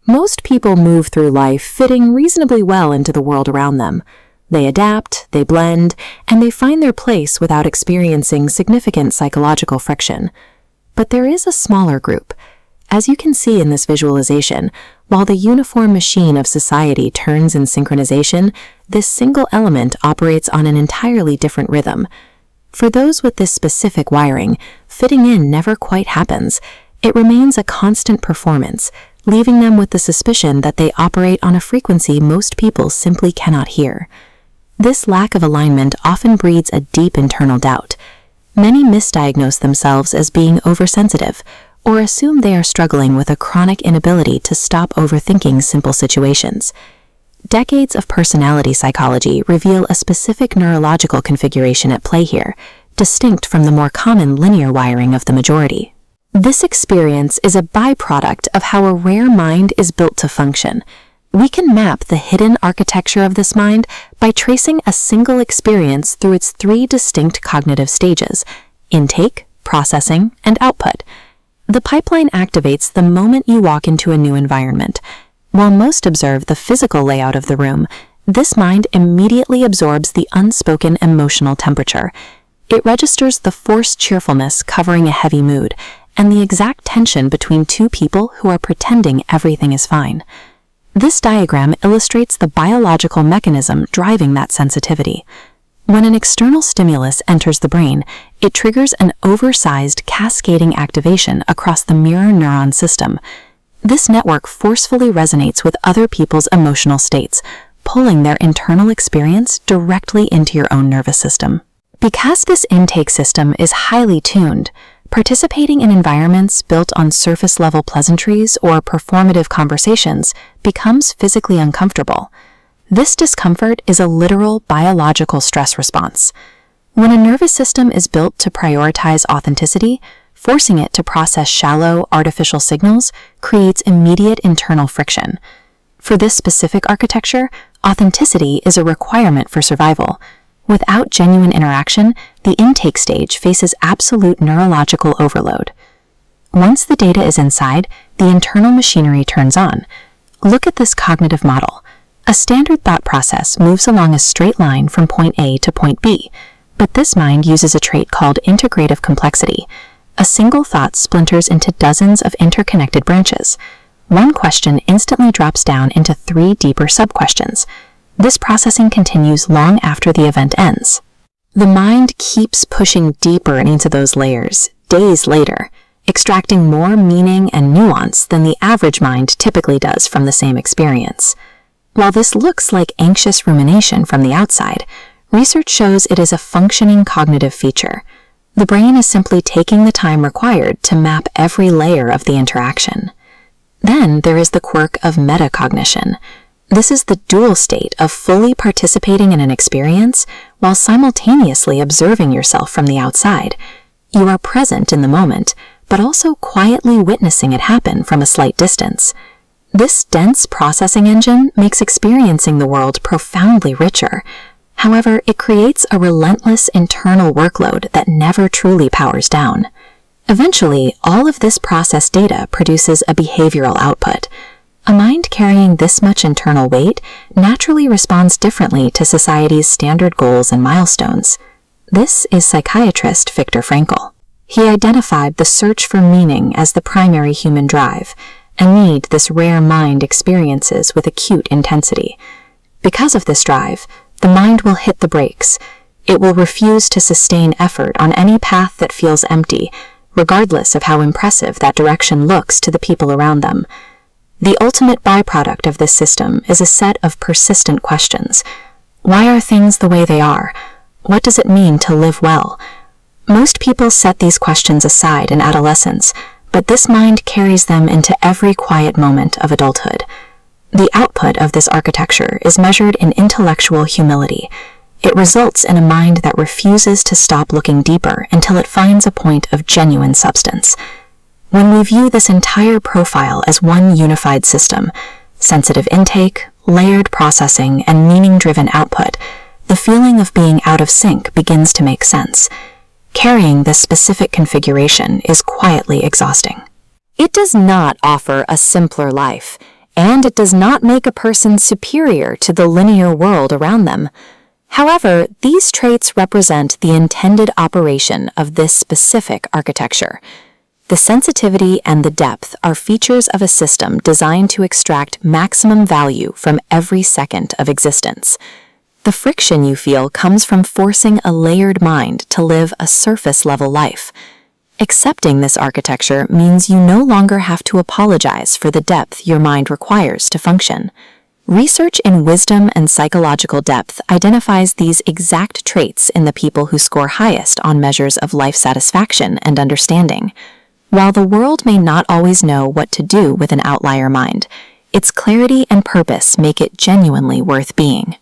Most people move through life fitting reasonably well into the world around them. They adapt, they blend, and they find their place without experiencing significant psychological friction. But there is a smaller group. As you can see in this visualization, while the uniform machine of society turns in synchronization, this single element operates on an entirely different rhythm. For those with this specific wiring, fitting in never quite happens. It remains a constant performance, leaving them with the suspicion that they operate on a frequency most people simply cannot hear. This lack of alignment often breeds a deep internal doubt. Many misdiagnose themselves as being oversensitive, or assume they are struggling with a chronic inability to stop overthinking simple situations. Decades of personality psychology reveal a specific neurological configuration at play here, distinct from the more common linear wiring of the majority. This experience is a byproduct of how a rare mind is built to function. We can map the hidden architecture of this mind by tracing a single experience through its three distinct cognitive stages: intake, processing, and output. The pipeline activates the moment you walk into a new environment. While most observe the physical layout of the room, this mind immediately absorbs the unspoken emotional temperature. It registers the forced cheerfulness covering a heavy mood, and the exact tension between two people who are pretending everything is fine. This diagram illustrates the biological mechanism driving that sensitivity. When an external stimulus enters the brain, it triggers an oversized cascading activation across the mirror neuron system. This network forcefully resonates with other people's emotional states, pulling their internal experience directly into your own nervous system. Because this intake system is highly tuned, participating in environments built on surface-level pleasantries or performative conversations becomes physically uncomfortable. This discomfort is a literal biological stress response. When a nervous system is built to prioritize authenticity, forcing it to process shallow, artificial signals creates immediate internal friction. For this specific architecture, authenticity is a requirement for survival. Without genuine interaction, the intake stage faces absolute neurological overload. Once the data is inside, the internal machinery turns on. Look at this cognitive model. A standard thought process moves along a straight line from point A to point B, but this mind uses a trait called integrative complexity. A single thought splinters into dozens of interconnected branches. One question instantly drops down into 3 deeper sub-questions. This processing continues long after the event ends. The mind keeps pushing deeper into those layers, days later, extracting more meaning and nuance than the average mind typically does from the same experience. While this looks like anxious rumination from the outside, research shows it is a functioning cognitive feature. The brain is simply taking the time required to map every layer of the interaction. Then there is the quirk of metacognition. This is the dual state of fully participating in an experience while simultaneously observing yourself from the outside. You are present in the moment, but also quietly witnessing it happen from a slight distance. This dense processing engine makes experiencing the world profoundly richer. However, it creates a relentless internal workload that never truly powers down. Eventually, all of this processed data produces a behavioral output. A mind carrying this much internal weight naturally responds differently to society's standard goals and milestones. This is psychiatrist Viktor Frankl. He identified the search for meaning as the primary human drive, a need this rare mind experiences with acute intensity. Because of this drive, the mind will hit the brakes. It will refuse to sustain effort on any path that feels empty, regardless of how impressive that direction looks to the people around them. The ultimate byproduct of this system is a set of persistent questions. Why are things the way they are? What does it mean to live well? Most people set these questions aside in adolescence, but this mind carries them into every quiet moment of adulthood. The output of this architecture is measured in intellectual humility. It results in a mind that refuses to stop looking deeper until it finds a point of genuine substance. When we view this entire profile as one unified system, sensitive intake, layered processing, and meaning-driven output, the feeling of being out of sync begins to make sense. Carrying this specific configuration is quietly exhausting. It does not offer a simpler life. and it does not make a person superior to the linear world around them. However, these traits represent the intended operation of this specific architecture. The sensitivity and the depth are features of a system designed to extract maximum value from every second of existence. The friction you feel comes from forcing a layered mind to live a surface-level life. Accepting this architecture means you no longer have to apologize for the depth your mind requires to function. Research in wisdom and psychological depth identifies these exact traits in the people who score highest on measures of life satisfaction and understanding. While the world may not always know what to do with an outlier mind, its clarity and purpose make it genuinely worth being.